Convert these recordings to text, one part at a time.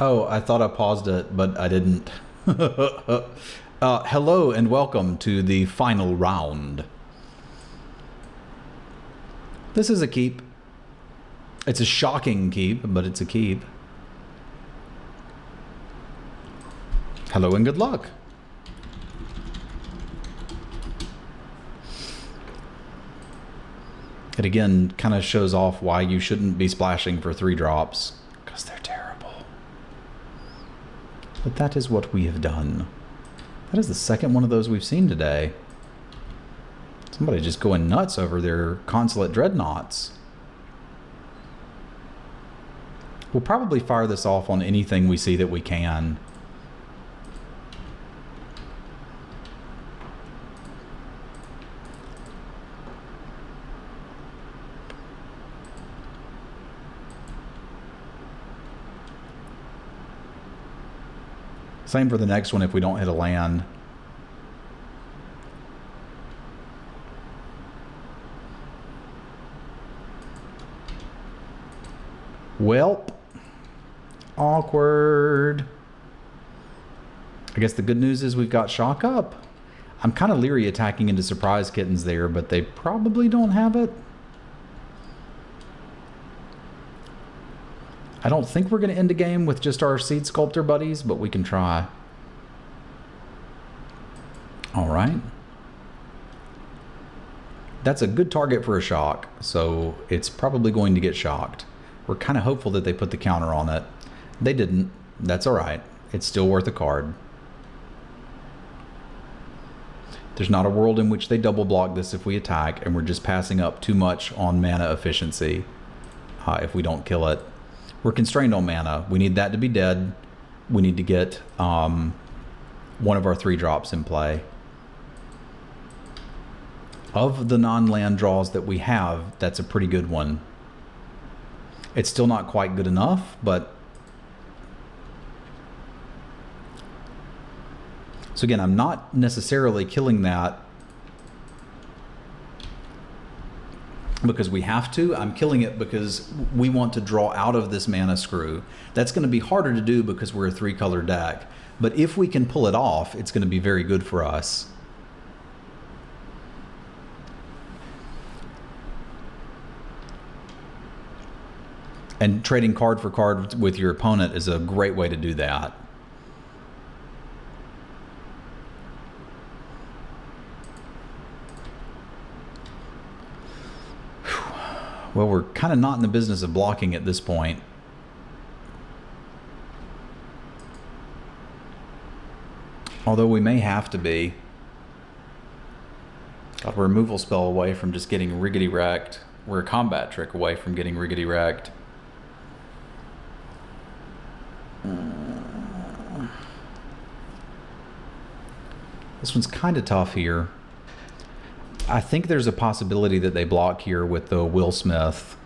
Oh, I thought I paused it, but I didn't. Hello and welcome to the final round. This is a keep. It's a shocking keep, but it's a keep. Hello and good luck. It again kind of shows off why you shouldn't be splashing for 3 drops, because they're terrible. But that is what we have done. That is the second one of those we've seen today. Somebody just going nuts over their consulate dreadnoughts. We'll probably fire this off on anything we see that we can. Same for the next one if we don't hit a land. Welp. Awkward. I guess the good news is we've got shock up. I'm kind of leery attacking into surprise kittens there, but they probably don't have it. I don't think we're going to end the game with just our seed sculptor buddies, but we can try. All right. That's a good target for a shock, so it's probably going to get shocked. We're kind of hopeful that they put the counter on it. They didn't. That's all right. It's still worth a card. There's not a world in which they double block this if we attack, and we're just passing up too much on mana efficiency if we don't kill it. We're constrained on mana. We need that to be dead. We need to get one of our 3 drops in play. Of the non-land draws that we have, that's a pretty good one. It's still not quite good enough, but... So again, I'm not necessarily killing that because we have to. I'm killing it because we want to draw out of this mana screw. That's going to be harder to do because we're a 3-color deck. But if we can pull it off, it's going to be very good for us. And trading card for card with your opponent is a great way to do that. Well, we're kind of not in the business of blocking at this point. Although we may have to be. Got a removal spell away from just getting riggedy wrecked. We're a combat trick away from getting riggedy wrecked. This one's kind of tough here. I think there's a possibility that they block here with the Will Smith.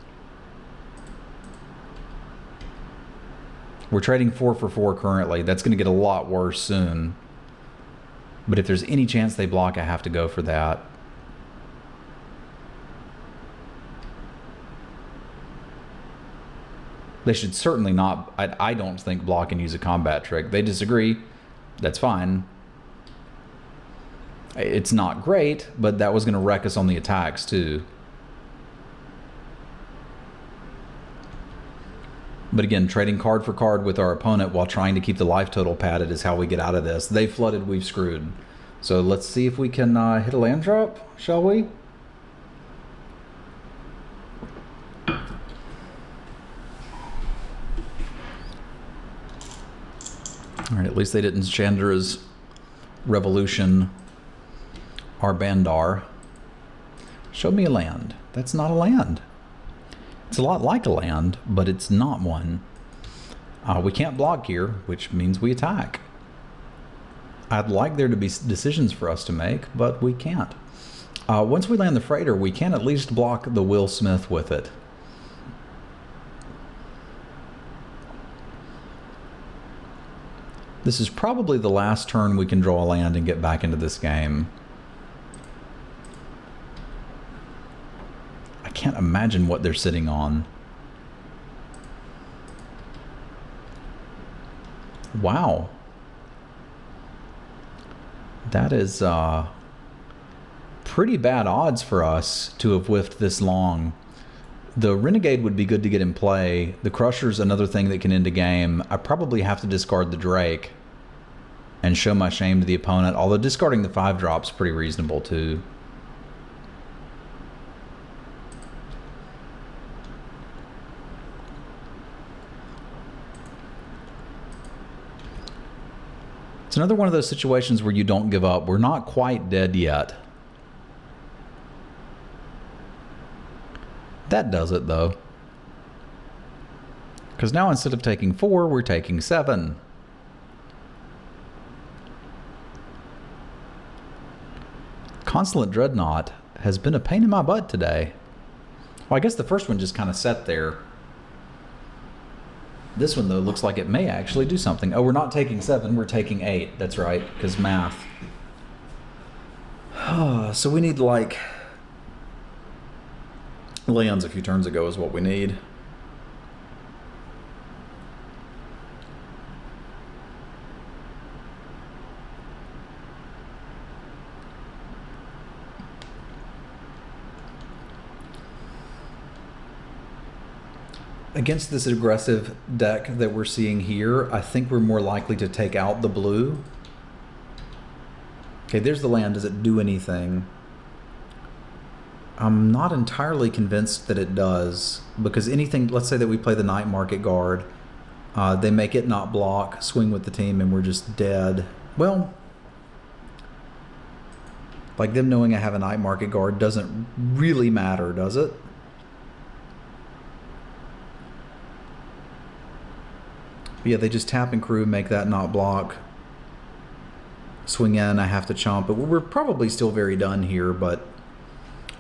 We're trading 4 for 4 currently. That's going to get a lot worse soon. But if there's any chance they block, I have to go for that. They should certainly not, I don't think, block and use a combat trick. They disagree. That's fine. It's not great, but that was going to wreck us on the attacks too. But again, trading card for card with our opponent while trying to keep the life total padded is how we get out of this. They flooded, we've screwed. So let's see if we can hit a land drop, shall we? All right, at least they didn't Chandra's Revolution our Bandar. Show me a land. That's not a land. It's a lot like a land, but it's not one. We can't block here, which means we attack. I'd like there to be decisions for us to make, but we can't. Once we land the freighter, we can at least block the Will Smith with it. This is probably the last turn we can draw a land and get back into this game. I can't imagine what they're sitting on. Wow. That is pretty bad odds for us to have whiffed this long. The Renegade would be good to get in play. The Crusher's another thing that can end a game. I probably have to discard the Drake and show my shame to the opponent, although discarding the 5-drop's pretty reasonable too. It's another one of those situations where you don't give up. We're not quite dead yet. That does it though. Because now instead of taking 4, we're taking 7. Consulate Dreadnought has been a pain in my butt today. Well, I guess the first one just kind of sat there. This one, though, looks like it may actually do something. Oh, we're not taking 7, we're taking 8. That's right, because math. So we need, like... lands a few turns ago is what we need. Against this aggressive deck that we're seeing here, I think we're more likely to take out the blue. Okay, there's the land. Does it do anything? I'm not entirely convinced that it does, because anything, let's say that we play the Night Market Guard, they make it not block, swing with the team, and we're just dead. Well, like them knowing I have a Night Market Guard doesn't really matter, does it? Yeah, they just tap and crew, make that not block. Swing in, I have to chomp. But we're probably still very done here, but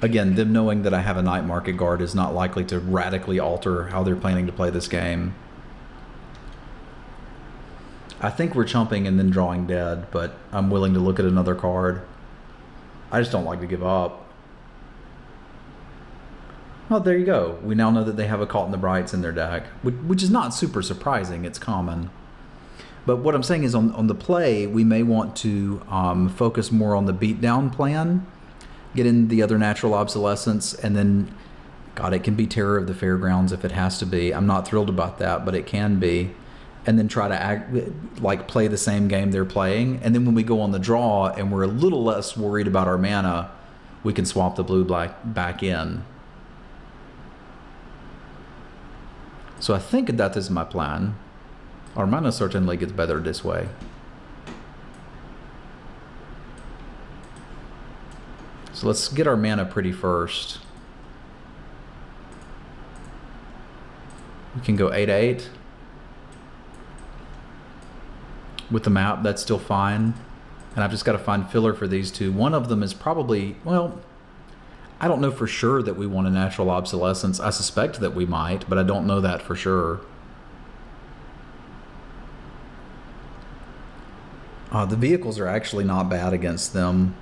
again, them knowing that I have a Night Market Guard is not likely to radically alter how they're planning to play this game. I think we're chomping and then drawing dead, but I'm willing to look at another card. I just don't like to give up. Well, there you go. We now know that they have a Caught in the Brights in their deck, which is not super surprising. It's common. But what I'm saying is on the play, we may want to focus more on the beatdown plan, get in the other Natural Obsolescence, and then, God, it can be Terror of the Fairgrounds if it has to be. I'm not thrilled about that, but it can be. And then try to play the same game they're playing. And then when we go on the draw and we're a little less worried about our mana, we can swap the blue-black back in. So I think that is my plan. Our mana certainly gets better this way. So let's get our mana pretty first. We can go 8/8. With the map, that's still fine. And I've just got to find filler for these two. One of them is probably, well, I don't know for sure that we want a Natural Obsolescence. I suspect that we might, but I don't know that for sure. The vehicles are actually not bad against them.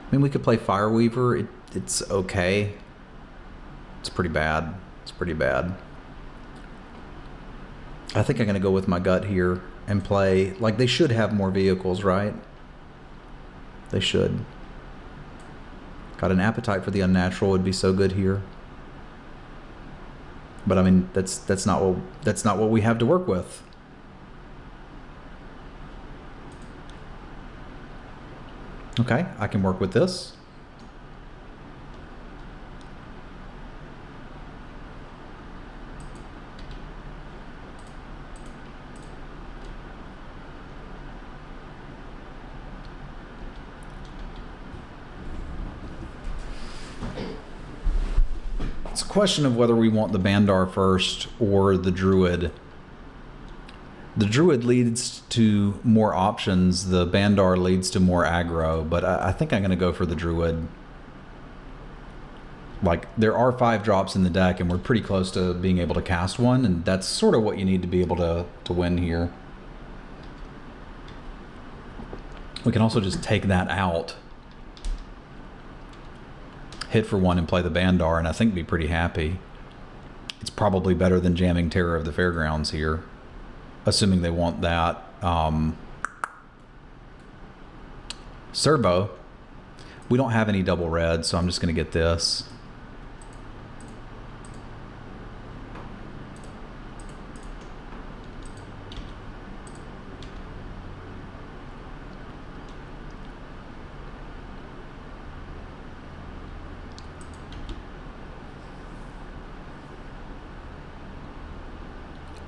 I mean, we could play Fireweaver. It's okay. It's pretty bad. It's pretty bad. I think I'm going to go with my gut here and play... Like, they should have more vehicles, right? They should. Got an Appetite for the Unnatural would be so good here. But, I mean, that's not what we have to work with. Okay, I can work with this. It's a question of whether we want the Bandar first or the Druid. The Druid leads to more options, the Bandar leads to more aggro, but I think I'm going to go for the Druid. Like, there are 5 drops in the deck, and we're pretty close to being able to cast one, and that's sort of what you need to be able to win here. We can also just take that out. hit for one and play the Bandar, and I think be pretty happy. It's probably better than jamming Terror of the Fairgrounds here, assuming they want that. Serbo. We don't have any double red, so I'm just going to get this.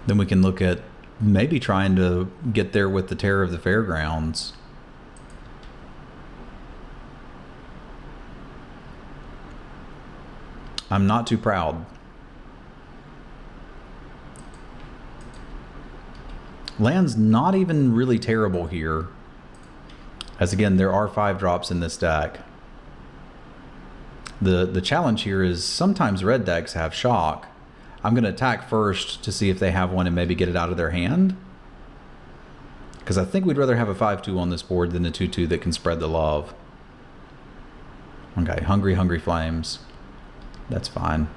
Then we can look at maybe trying to get there with the Terror of the Fairgrounds. I'm not too proud. Land's not even really terrible here. As again, there are 5 drops in this deck. The challenge here is sometimes red decks have shock. I'm going to attack first to see if they have one and maybe get it out of their hand. Because I think we'd rather have a 5-2 on this board than a 2-2 that can spread the love. Okay, Hungry Flames. That's fine.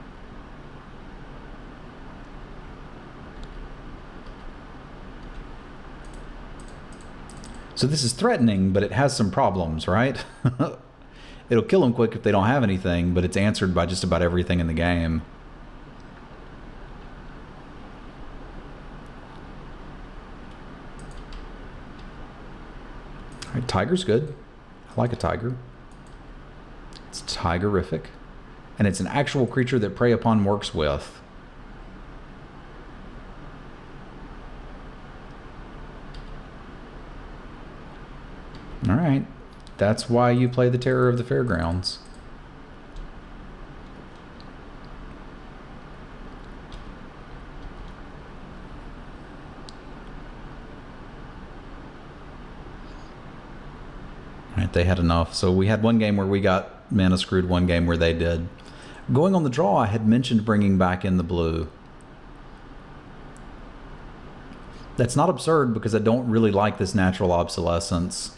So this is threatening, but it has some problems, right? It'll kill them quick if they don't have anything, but it's answered by just about everything in the game. All right, Tiger's good. I like a tiger. It's tigerific. And it's an actual creature that Prey Upon works with. All right. That's why you play the Terror of the Fairgrounds. All right, they had enough. So we had one game where we got mana screwed, one game where they did. Going on the draw, I had mentioned bringing back in the blue. That's not absurd because I don't really like this natural obsolescence.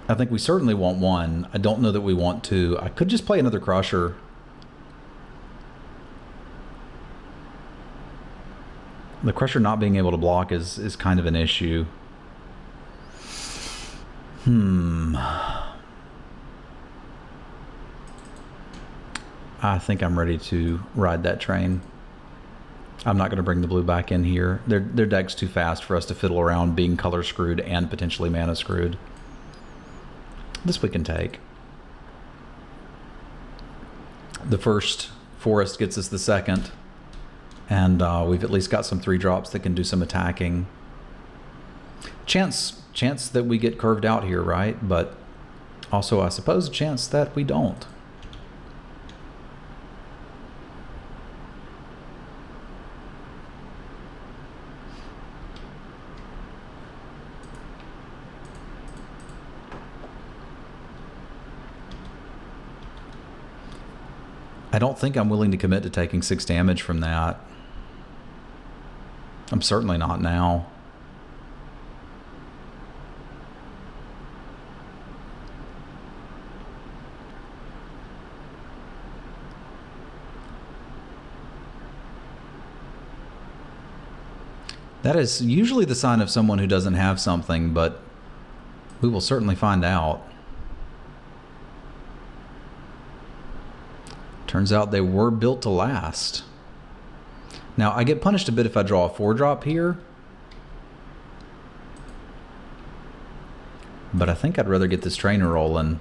I think we certainly want 1. I don't know that we want 2. I could just play another Crusher. The Crusher not being able to block is kind of an issue. I think I'm ready to ride that train. I'm not going to bring the blue back in here. Their deck's too fast for us to fiddle around being color screwed and potentially mana screwed. This we can take. The first forest gets us the second. And we've at least got some 3-drops that can do some attacking. Chance that we get curved out here, right? But also, I suppose, a chance that we don't. I don't think I'm willing to commit to taking 6 damage from that. I'm certainly not now. That is usually the sign of someone who doesn't have something, but we will certainly find out. Turns out they were built to last. Now, I get punished a bit if I draw a 4-drop here. But I think I'd rather get this trainer rolling.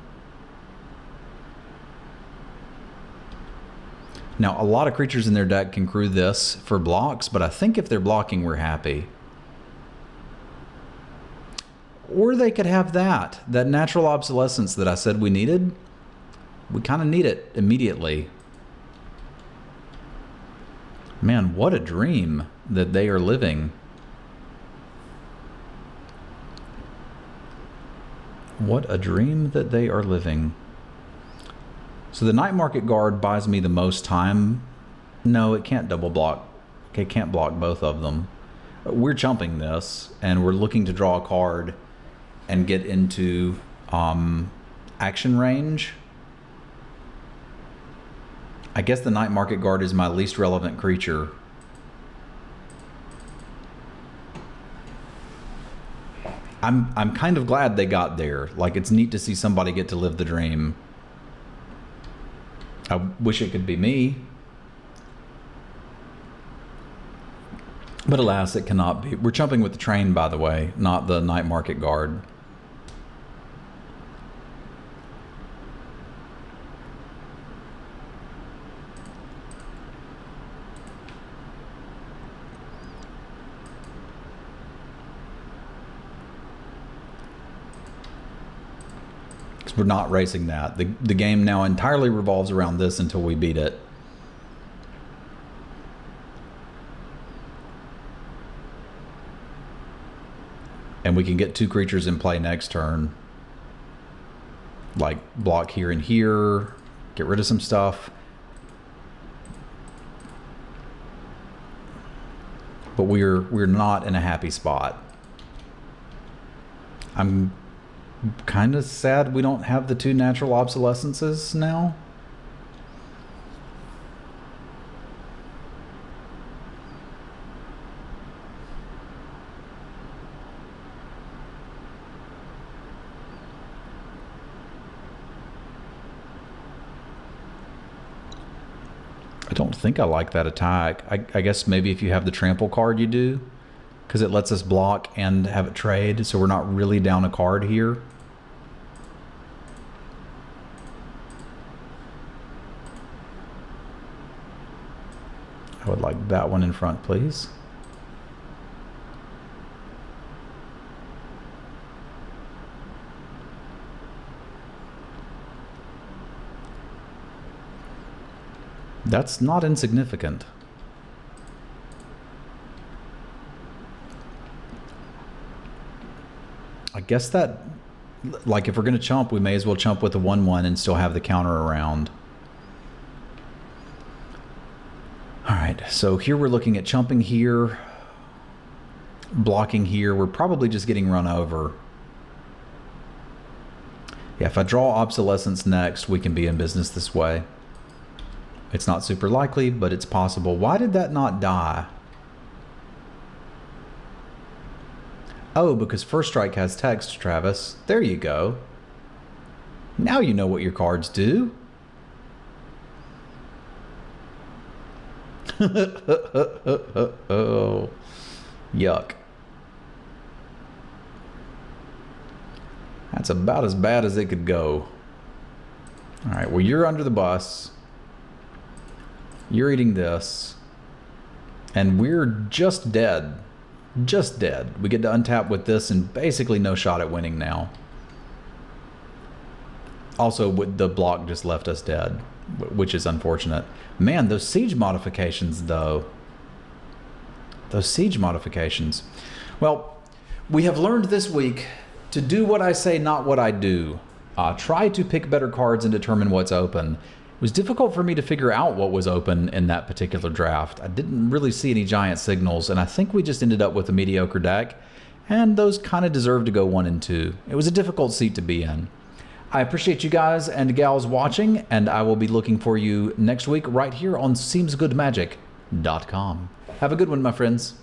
Now, a lot of creatures in their deck can crew this for blocks, but I think if they're blocking, we're happy. Or they could have that natural obsolescence that I said we needed. We kind of need it immediately. Man, what a dream that they are living. What a dream that they are living. So the Night Market Guard buys me the most time. No, it can't double block. It can't block both of them. We're chumping this, and we're looking to draw a card and get into Action range. I guess the Night Market Guard is my least relevant creature. I'm kind of glad they got there. Like, it's neat to see somebody get to live the dream. I wish it could be me. But alas, it cannot be. We're jumping with the train, by the way, not the Night Market Guard. Because we're not racing that. The game now entirely revolves around this until we beat it. And we can get 2 creatures in play next turn. Like, block here and here. Get rid of some stuff. But we're not in a happy spot. I'm kind of sad we don't have the 2 natural obsolescences now. I don't think I like that attack. I guess maybe if you have the trample card you do, because it lets us block and have it trade, so we're not really down a card here. I would like that one in front, please. That's not insignificant. I guess that, like, if we're going to chump, we may as well chump with the 1/1 and still have the counter around. Alright, so here we're looking at chumping here, blocking here. We're probably just getting run over. Yeah, if I draw Obsolescence next, we can be in business this way. It's not super likely, but it's possible. Why did that not die? Oh, because First Strike has text, Travis. There you go. Now you know what your cards do. Oh, yuck. That's about as bad as it could go. All right, well, you're under the bus. You're eating this. And we're just dead. Just dead. We get to untap with this and basically no shot at winning now. Also, the block just left us dead, which is unfortunate. Man, those siege modifications, though. Those siege modifications. Well, we have learned this week to do what I say, not what I do. Try to pick better cards and determine what's open. It was difficult for me to figure out what was open in that particular draft. I didn't really see any giant signals, and I think we just ended up with a mediocre deck, and those kind of deserve to go 1 and 2. It was a difficult seat to be in. I appreciate you guys and gals watching, and I will be looking for you next week right here on SeemsGoodMagic.com. Have a good one, my friends.